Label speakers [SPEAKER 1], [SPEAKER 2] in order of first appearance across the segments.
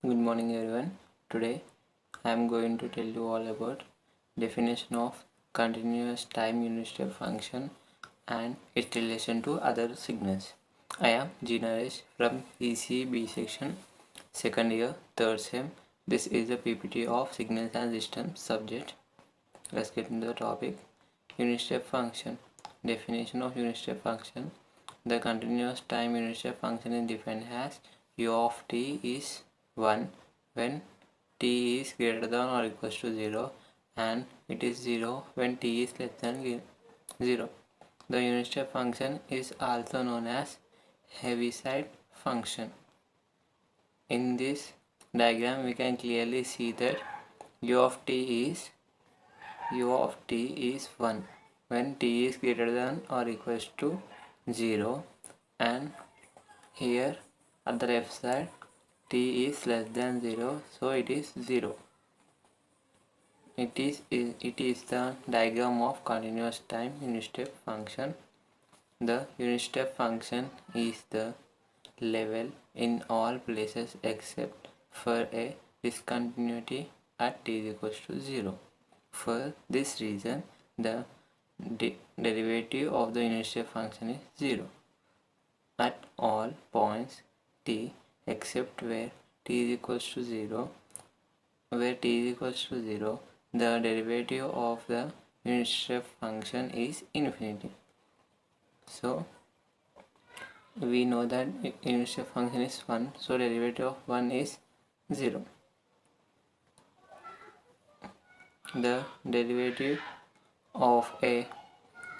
[SPEAKER 1] Good morning everyone. Today I am going to tell you all about definition of continuous time unit step function and its relation to other signals. I am G Naresh from ECB section, second year, third sem. This is a PPT of signals and systems subject. Let's get into the topic. Unit step function. Definition of unit step function. The continuous time unit step function is defined as u of t is 1 when t is greater than or equals to 0 and it is 0 when t is less than 0. The unit step function is also known as Heaviside function. In this diagram we can clearly see that u of t is 1 when t is greater than or equals to 0, and here at the left side t is less than 0, so it is 0. It is the diagram of continuous time unit step function. The unit step function is the level in all places except for a discontinuity at t is equals to 0. For this reason, the derivative of the unit step function is 0 at all points t except where t is equals to 0. Where t is equals to 0, the derivative of the unit step function is infinity. So we know that unit step function is 1, so derivative of 1 is 0. The derivative of a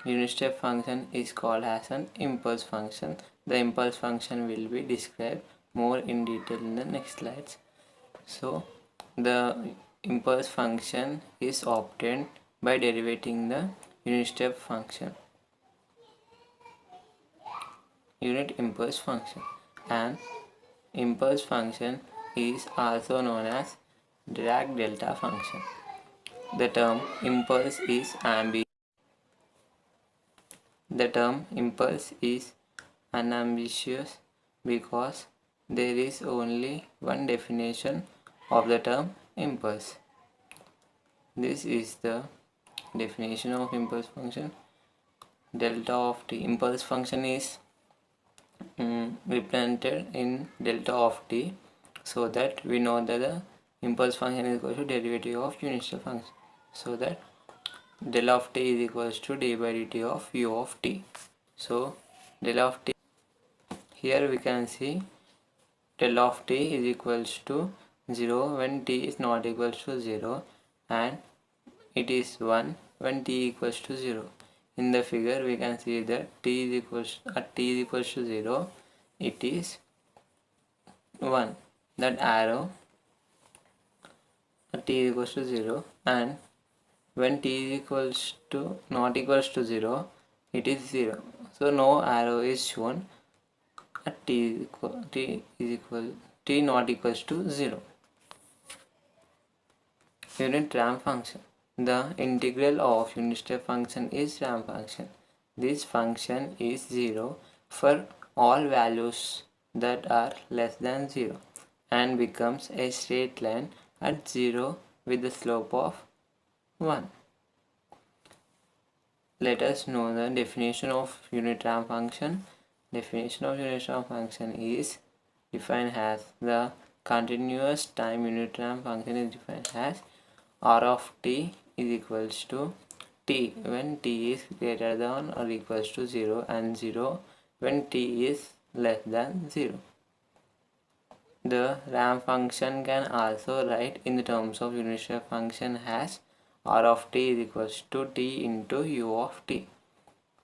[SPEAKER 1] unit step function is called as an impulse function. The impulse function will be described more in detail in the next slides. So the impulse function is obtained by derivating the unit step function. Unit impulse function. And impulse function is also known as Dirac delta function. The term impulse is ambiguous. The term impulse is unambiguous because there is only one definition of the term impulse. This is the definition of impulse function. Delta of t. Impulse function is represented in delta of t, so that we know that the impulse function is equal to derivative of unit step function, so that del of t is equals to d by dt of u of t. So del of t, here we can see del of t is equals to 0 when t is not equals to 0 and it is 1 when t equals to 0. In the figure we can see that t is equals to 0, it is 1, that arrow at t is equals to 0, and when t is equals to not equals to 0, it is 0. So no arrow is shown at t not equals to 0. Unit ramp function. The integral of unit step function is ramp function. This function is 0 for all values that are less than 0 and becomes a straight line at 0 with the slope of 1. Let us know the definition of unit ramp function. Definition of unit ramp function is defined as the continuous time unit ramp function is defined as r of t is equals to t when t is greater than or equals to 0 and 0 when t is less than 0. The ramp function can also write in the terms of unit step function as r of t is equals to t into u of t.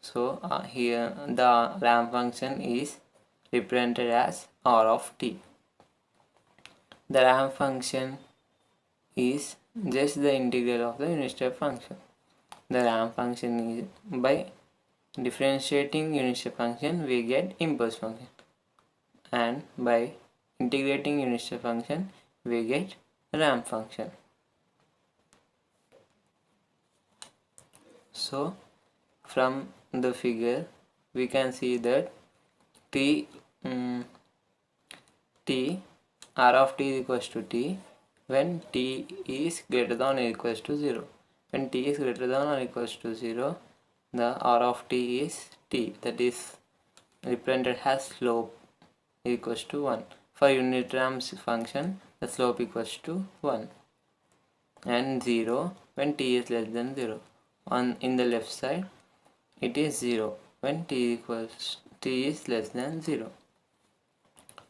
[SPEAKER 1] So here the ramp function is represented as r of t. The ramp function is just the integral of the unit step function. The ramp function is, by differentiating unit step function we get impulse function, and by integrating unit step function we get ramp function. So from the figure we can see that t r of t is equals to t when t is greater than or equals to 0. When t is greater than or equals to 0, the r of t is t, that is represented as slope equals to 1. For unit ramp function, the slope equals to 1 and 0 when t is less than 0. In the left side, it is 0 when t is less than 0.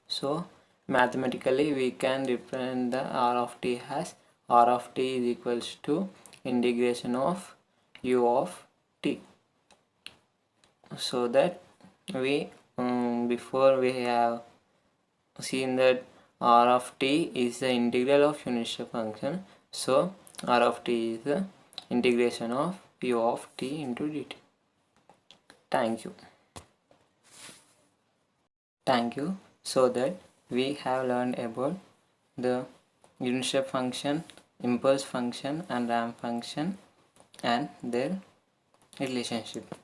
[SPEAKER 1] So mathematically we can represent the r of t as r of t is equals to integration of u of t. So that we before we have seen that r of t is the integral of unit step function, so r of t is the integration of u of t into dt. Thank you. So that we have learned about the unit step function, impulse function and ramp function and their relationship.